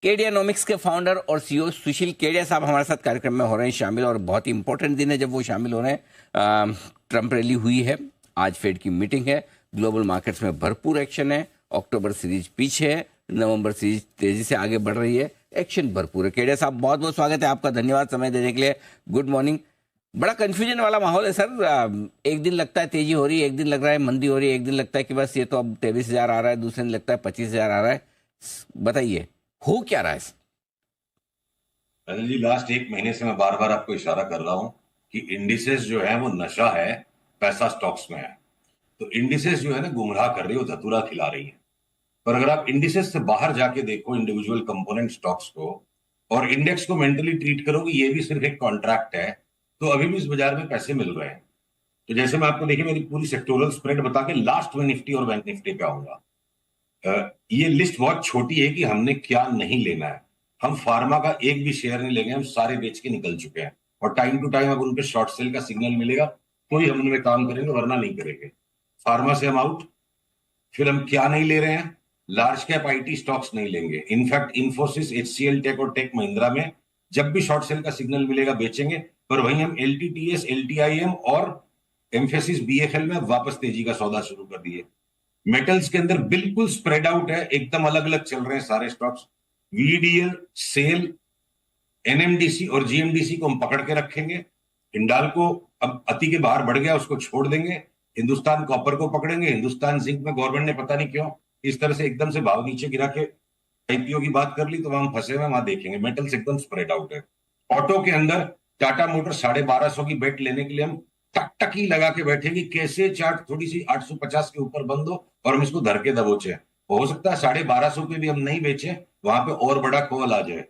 केडियानोमिक्स के फाउंडर और सीईओ सुशील केडिया साहब हमारे साथ कार्यक्रम में हो रहे हैं शामिल, और बहुत ही इंपॉर्टेंट दिन है जब वो शामिल हो रहे हैं। ट्रंप रैली हुई है, आज फेड की मीटिंग है, ग्लोबल मार्केट्स में भरपूर एक्शन है, अक्टूबर सीरीज पीछे है, नवंबर सीरीज तेजी से आगे बढ़ रही है, एक्शन भरपूर है। केडिया साहब बहुत बहुत स्वागत है आपका, धन्यवाद समय देने के लिए, गुड मॉर्निंग। बड़ा कंफ्यूजन वाला माहौल है सर, एक दिन लगता है तेजी हो रही है, एक दिन लग रहा है मंदी हो रही है, एक दिन लगता है कि बस ये तो अब 23,000 आ रहा है, दूसरे दिन लगता है 25,000 आ रहा है। बताइए हो क्या रहा है? अनिल जी, लास्ट एक महीने से मैं बार बार आपको इशारा कर रहा हूं कि इंडिसेस जो है वो नशा है, पैसा स्टॉक्स में है। तो इंडिसेस जो है ना गुमराह कर रही है, वो धतूरा खिला रही है। पर अगर आप इंडिसेस से बाहर जाके देखो इंडिविजुअल कंपोनेंट स्टॉक्स को और इंडेक्स को मेंटली ट्रीट करो कि ये भी सिर्फ एक कॉन्ट्रैक्ट है, तो अभी भी इस बाजार में पैसे मिल रहे हैं। तो जैसे मैं आपको देखिए मेरी पूरी सेक्टोरल स्प्रेड बता के लास्ट में निफ्टी और बैंक निफ्टी पे आऊंगा। ये लिस्ट बहुत छोटी है कि हमने क्या नहीं लेना है। हम फार्मा का एक भी शेयर नहीं लेंगे, हम सारे बेच के निकल चुके हैं। और टाइम टू टाइम अब उन पे शॉर्ट सेल का सिग्नल मिलेगा तो ही हम उनमें काम करेंगे, वरना नहीं करेंगे। फार्मा से हम आउट। फिर हम क्या नहीं ले रहे हैं? लार्ज कैप आईटी स्टॉक्स नहीं लेंगे। इनफैक्ट इंफोसिस, एचसीएल टेक और टेक महिंद्रा में जब भी शॉर्ट सेल का सिग्नल मिलेगा बेचेंगे। पर वहीं हम एलटीटीएस, एलटीआईएम और एम्फेसिस बीएफएल में वापस तेजी का सौदा शुरू कर दिए। मेटल्स के अंदर बिल्कुल स्प्रेड आउट है, एकदम अलग अलग चल रहे हैं सारे स्टॉक्स। वीडीएल, सेल, एनएमडीसी और जीएमडीसी को हम पकड़ के रखेंगे। हिंडाल्को अब अति के बाहर बढ़ गया, उसको छोड़ देंगे। हिंदुस्तान कॉपर को पकड़ेंगे। हिंदुस्तान जिंक में गवर्नमेंट ने पता नहीं क्यों इस तरह से एकदम से भाव नीचे गिरा के आईपीओ की बात कर ली, तो वहां हम फंसे हुए, वहां देखेंगे। मेटल्स एकदम स्प्रेड आउट है। ऑटो के अंदर टाटा मोटर 1250 की बेट लेने के लिए हम टकटकी लगा के बैठे कि कैसे चार्ट थोड़ी सी 850 के ऊपर बंद हो और हम इसको धर के दबोचे। हो सकता है 1250 पे भी हम नहीं बेचे, वहां पे और बड़ा कॉल आ जाए।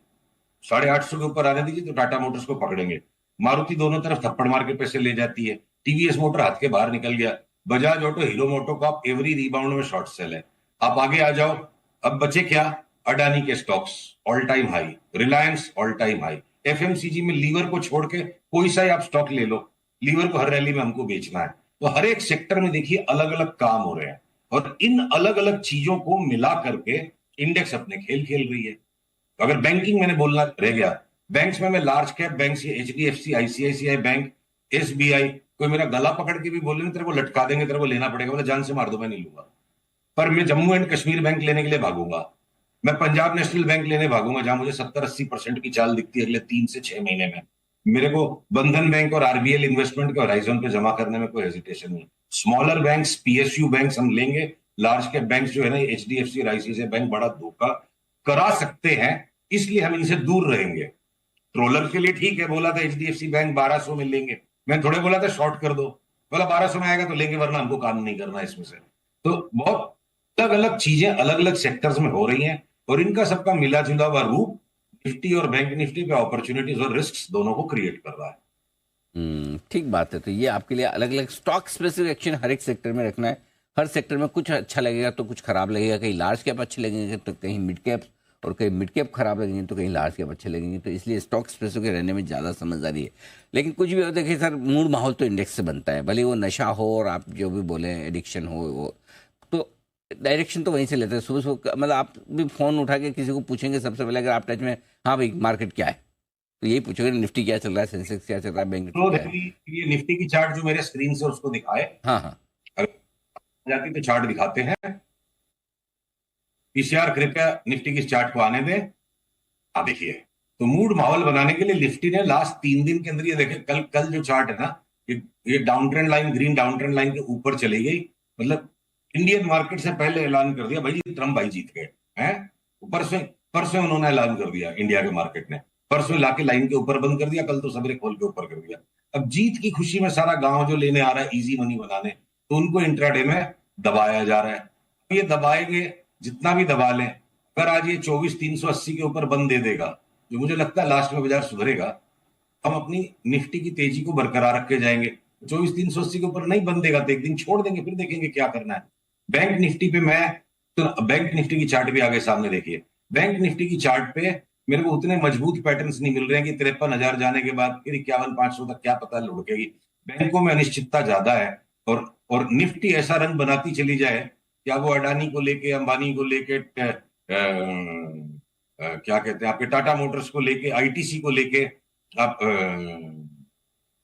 850 के ऊपर आने दीजिए तो टाटा मोटर्स को पकड़ेंगे। मारुति दोनों तरफ थप्पड़ मार के पैसे ले जाती है। टीवीएस मोटर हाथ के बाहर निकल गया। बजाज ऑटो, हीरो मोटो का एवरी रिबाउंड में शॉर्ट सेल है। आप आगे आ जाओ। अब बचे क्या? अडानी के stocks all time high, Reliance all time high. FMCG में लीवर को छोड़ के कोई सा ही आप स्टॉक ले लो, लीवर को हर रैली में हमको बेचना है। तो हर एक सेक्टर में देखिए अलग अलग काम हो रहे हैं, और इन अलग अलग चीजों को मिला करके इंडेक्स अपने खेल खेल रही है। अगर बैंकिंग मैंने बोलना रह गया, बैंक्स में मैं लार्ज कैप बैंक से एचडीएफसी, आईसीआईसीआई बैंक, एसबीआई, कोई मेरा गला पकड़ के भी बोले ना तेरे को लटका देंगे, तेरे को लेना पड़ेगा, बोले जान से मार दो, मैं नहीं लूंगा। पर मैं जम्मू एंड कश्मीर बैंक लेने के लिए भागूंगा। मैं पंजाब नेशनल बैंक लेने भागूंगा जहां मुझे 70-80% की चाल दिखती है अगले 3 से 6 महीने में। मेरे को बंधन बैंक और आरबीएल इन्वेस्टमेंट के होराइजन पे जमा करने में कोई हेजिटेशन नहीं। स्मॉलर बैंक्स, पीएसयू बैंक्स हम लेंगे। लार्ज कैप बैंक्स जो है ना, एचडीएफसी और आईसीआईसीआई बैंक बड़ा धोखा करा सकते हैं, इसलिए हम इनसे दूर रहेंगे। ट्रोलर के लिए ठीक है, बोला था एचडीएफसी बैंक 1200 में लेंगे, मैं थोड़े बोला था शॉर्ट कर दो, बोला 1200 में आएगा तो लेंगे, वरना हमको काम नहीं करना इसमें से। तो बहुत अलग अलग चीजें अलग अलग सेक्टर्स में हो रही हैं, और इनका सबका मिला जुला हुआ रूप निफ्टी और बैंक निफ्टी पे अपॉर्चुनिटीज और रिस्क दोनों को क्रिएट कर रहा है। ठीक बात है। तो ये आपके लिए अलग अलग स्टॉक स्पेसिफिक एक्शन हर एक सेक्टर में रखना है। हर सेक्टर में कुछ अच्छा लगेगा तो कुछ खराब लगेगा, कहीं लार्ज कैप अच्छे लगेंगे तो कहीं मिड कैप, और कहीं मिड कैप खराब लगेंगे तो कहीं लार्ज कैप अच्छे लगेंगे। तो इसलिए स्टॉक स्पेसिफिक रहने में ज़्यादा समझदारी है। लेकिन कुछ भी हो, देखिए सर, मूड माहौल तो इंडेक्स से बनता है, भले वो नशा हो और आप जो भी बोले एडिक्शन हो, वो तो डायरेक्शन तो वहीं से लेते हैं। सुबह सुबह मतलब आप भी फ़ोन उठा के किसी को पूछेंगे सबसे पहले, अगर आप टच में, हाँ भाई मार्केट क्या है, तो यही पूछोगे निफ्टी क्या चल रहा है, सेंसेक्स क्या चल रहा है, बैंक निफ्टी तो क्या है। ये निफ्टी की चार्ट जो मेरे स्क्रीन से उसको दिखाए, हाँ हाँ। अगर जाती तो चार्ट दिखाते हैं। पीसीआर कृपया निफ्टी की चार्ट को आने दें। हाँ देखिए, तो मूड माहौल बनाने के लिए निफ्टी ने लास्ट 3 दिन के अंदर, ये देखे कल कल जो चार्ट है ना, ये down trend line, green down trend line के ऊपर चली गई। मतलब इंडियन मार्केट से पहले ऐलान कर दिया भाई ट्रम्प भाई जीत गए हैं। परसों परसों उन्होंने ऐलान कर दिया, इंडिया के मार्केट ने परसों लाके लाइन के ऊपर बंद कर दिया, कल तो सवेरे खोल के ऊपर कर दिया। अब जीत की खुशी में सारा गांव जो लेने आ रहा है इजी मनी बनाने, तो उनको इंट्राडे में दबाया जा रहा है। ये दबाएंगे, जितना भी दबा लें, अगर आज ये 24,380 के ऊपर बंद दे देगा, जो मुझे लगता है लास्ट में बाजार सुधरेगा, हम अपनी निफ्टी की तेजी को बरकरार रख के जाएंगे। 24,380 के ऊपर नहीं बंद देगा तो एक दिन छोड़ देंगे, फिर देखेंगे क्या करना है। बैंक निफ्टी पे मैं, तो बैंक निफ्टी की चार्ट भी आगे सामने देखिए। बैंक निफ्टी की चार्ट पे मेरे को उतने मजबूत पैटर्न्स नहीं मिल रहे हैं कि 53,000 जाने के बाद फिर 51,500 तक क्या पता लुढ़केगी। बैंकों में अनिश्चितता ज्यादा है, और निफ्टी ऐसा रंग बनाती चली जाए, क्या वो अडानी को लेके, अंबानी को लेके क्या कहते हैं आपके टाटा मोटर्स को लेके, आईटीसी को लेके, आप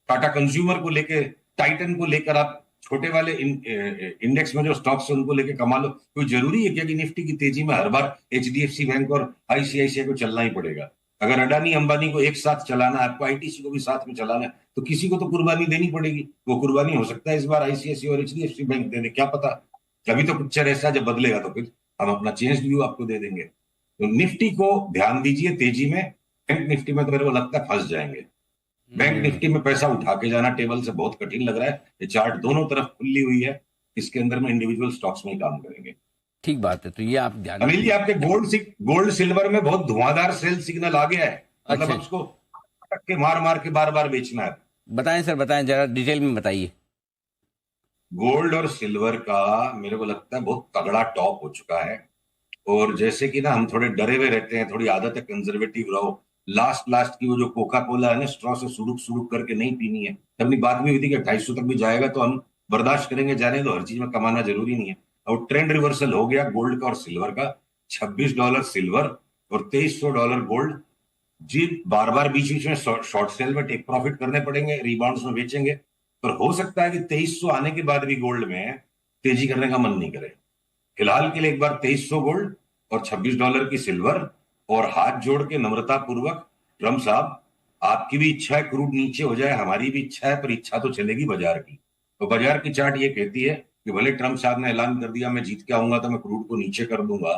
टाटा कंज्यूमर को लेके, टाइटन को लेकर आप छोटे वाले इंडेक्स में जो स्टॉक्स है उनको लेके कमा लो। कोई जरूरी है क्या कि निफ्टी की तेजी में हर बार एचडीएफसी बैंक और आईसीआईसीआई को चलना ही पड़ेगा? अगर अडानी अंबानी को एक साथ चलाना है, आपको आईटीसी को भी साथ में चलाना है, तो किसी को तो कुर्बानी देनी पड़ेगी। वो कुर्बानी हो सकता है इस बार आईसीआईसीआई और एचडीएफसी बैंक दे दे, क्या पता। अभी तो पिक्चर ऐसा, जब बदलेगा तो फिर हम अपना चेंज व्यू आपको दे देंगे। तो निफ्टी को ध्यान दीजिए तेजी में। बैंक निफ्टी में तो मेरे को लगता है फंस जाएंगे। बैंक निफ्टी में पैसा उठा के जाना टेबल से बहुत कठिन लग रहा है। ये चार्ट दोनों तरफ खुली हुई है, इसके अंदर में इंडिविजुअल स्टॉक्स में ही काम करेंगे। ठीक बात है, तो ये आप ध्यान अनिल जी, आपके गोल्ड सिल्वर में बहुत धुआंधार सेल सिग्नल आ गया है, मतलब अच्छा, उसको टक के मार मार के बार बार बेचना है। बताएं सर, बताएं जरा डिटेल में बताइए। गोल्ड और सिल्वर का मेरे को लगता है बहुत तगड़ा टॉप हो चुका है। और जैसे कि ना हम थोड़े डरे हुए रहते हैं, थोड़ी आदत है कंजर्वेटिव रहो। लास्ट लास्ट की वो जो कोका कोला है ना, स्ट्रॉ से सुड़ुक सुड़ुक करके नहीं पीनी है। अपनी बात भी हुई थी कि 250 तक भी जाएगा तो हम बर्दाश्त करेंगे, जाने दो, हर चीज में कमाना जरूरी नहीं है। और ट्रेंड रिवर्सल हो गया गोल्ड का और सिल्वर का। $26 सिल्वर और $2300 गोल्ड। जी, बार बार बीच बीच में शॉर्ट सेल में टेक प्रॉफिट करने पड़ेंगे, रिबाउंड्स में बेचेंगे। पर हो सकता है कि 2300 आने के बाद भी गोल्ड में तेजी करने का मन नहीं करे। फिलहाल के लिए एक बार 2300 गोल्ड और $26 की सिल्वर, और हाथ जोड़ के नम्रता पूर्वक, ट्रम्प साहब, आपकी भी इच्छा है क्रूड नीचे हो जाए, हमारी भी इच्छा है, पर इच्छा तो चलेगी बाजार की। तो बाजार की चार्ट ये कहती है कि भले ट्रम्प साहब ने ऐलान कर दिया मैं जीत के आऊंगा तो मैं क्रूड को नीचे कर दूंगा,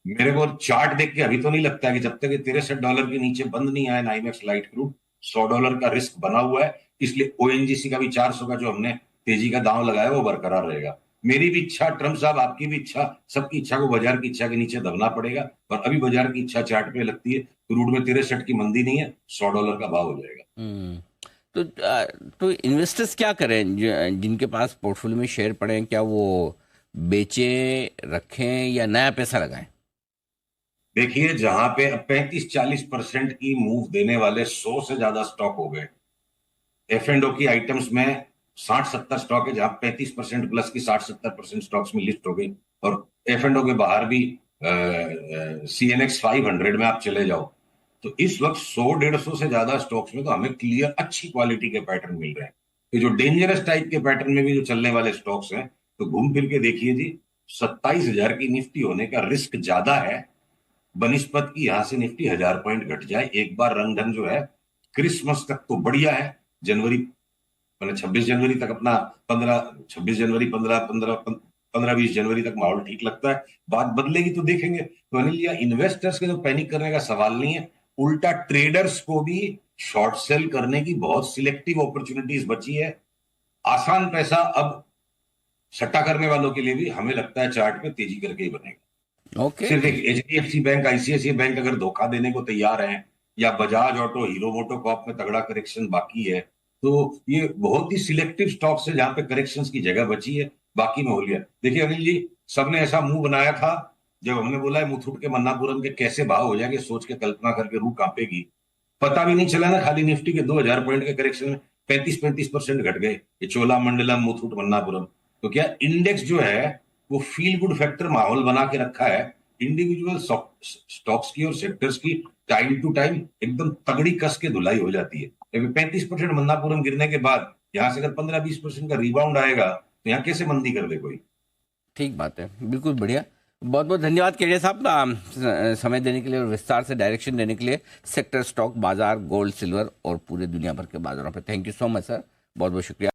मेरे को चार्ट देख के अभी तो नहीं लगता है कि जब तक $63 के नीचे बंद नहीं आया नाइमेक्स लाइट क्रूड, $100 का रिस्क बना हुआ है। इसलिए ओएनजीसी का भी 400 का जो हमने तेजी का दांव लगाया वो बरकरार रहेगा। मेरी भी इच्छा, ट्रम्प साहब आपकी भी इच्छा, सबकी इच्छा को बाजार की इच्छा के नीचे दबना पड़ेगा। पर अभी बाजार की इच्छा चार्ट पे लगती है क्रूड में 63 की मंदी नहीं है, $100 का भाव हो जाएगा। तो तो इन्वेस्टर्स क्या करें जिनके पास पोर्टफोलियो में शेयर पड़े हैं? क्या वो बेचें, रखें, या नया पैसा लगाएं? देखिए, जहां पे 35-40% की मूव देने वाले 100 से ज्यादा स्टॉक हो गए, एफ एंड ओ की आइटम्स में 60-70 स्टॉक है जहां 35% प्लस की 60-70% स्टॉक्स में लिस्ट हो गई। और एफ एंड ओ के बाहर भी CNX 500 में आप चले जाओ तो इस वक्त 100-150 से ज्यादा स्टॉक्स में तो हमें क्लियर अच्छी क्वालिटी के पैटर्न मिल रहे हैं। ये जो डेंजरस टाइप के पैटर्न में भी जो चलने वाले स्टॉक्स हैं, तो घूम फिर के देखिए जी, 27,000 की निफ्टी होने का रिस्क ज्यादा है बनिस्पत की यहां से निफ्टी 1000 पॉइंट घट जाए। एक बार रंग ढंग जो है क्रिसमस तक तो बढ़िया है, जनवरी मैंने 26 जनवरी तक अपना 26 जनवरी 15-20 जनवरी तक माहौल ठीक लगता है। बात बदलेगी तो देखेंगे। तो अनिल, या इन्वेस्टर्स के तो पैनिक करने का सवाल नहीं है, उल्टा ट्रेडर्स को भी शॉर्ट सेल करने की बहुत सिलेक्टिव अपॉर्चुनिटीज बची है। आसान पैसा अब सट्टा करने वालों के लिए भी हमें लगता है चार्ट पे तेजी करके ही बनेगा। ओके। सिर्फ एक HDFC बैंक, ICICI बैंक अगर धोखा देने को तैयार है, या बजाज ऑटो, हीरो मोटोकॉर्प में तगड़ा करेक्शन बाकी है, तो ये बहुत ही सिलेक्टिव स्टॉक्स है जहां पे करेक्शंस की जगह बची है, बाकी में हो लिया। देखिए अनिल जी, सबने ऐसा मुंह बनाया था जब हमने बोला है मुथूट के मन्नापुरम के कैसे भाव हो जाएंगे, सोच के कल्पना करके रूह कांपेगी। पता भी नहीं चला ना, खाली निफ्टी के 2000 पॉइंट के करेक्शन में 35% घट गए, ये चोलामंडलम, मुथूट, मन्नापुरम। तो क्या इंडेक्स जो है वो फील गुड फैक्टर माहौल बना के रखा है इंडिविजुअल स्टॉक्स की और सेक्टर्स की। टाइम टू टाइम एकदम तगड़ी कस के धुलाई हो जाती है। 35% मन्नापुरम गिरने के बाद यहां से अगर 15-20% का रिबाउंड आएगा तो यहाँ कैसे मंदी कर दे कोई। ठीक बात है, बिल्कुल बढ़िया। बहुत बहुत धन्यवाद केडिया साहब, समय देने के लिए और विस्तार से डायरेक्शन देने के लिए सेक्टर, स्टॉक, बाजार, गोल्ड, सिल्वर और पूरे दुनिया भर के बाजारों पे। Thank you so much sir, बहुत बहुत शुक्रिया।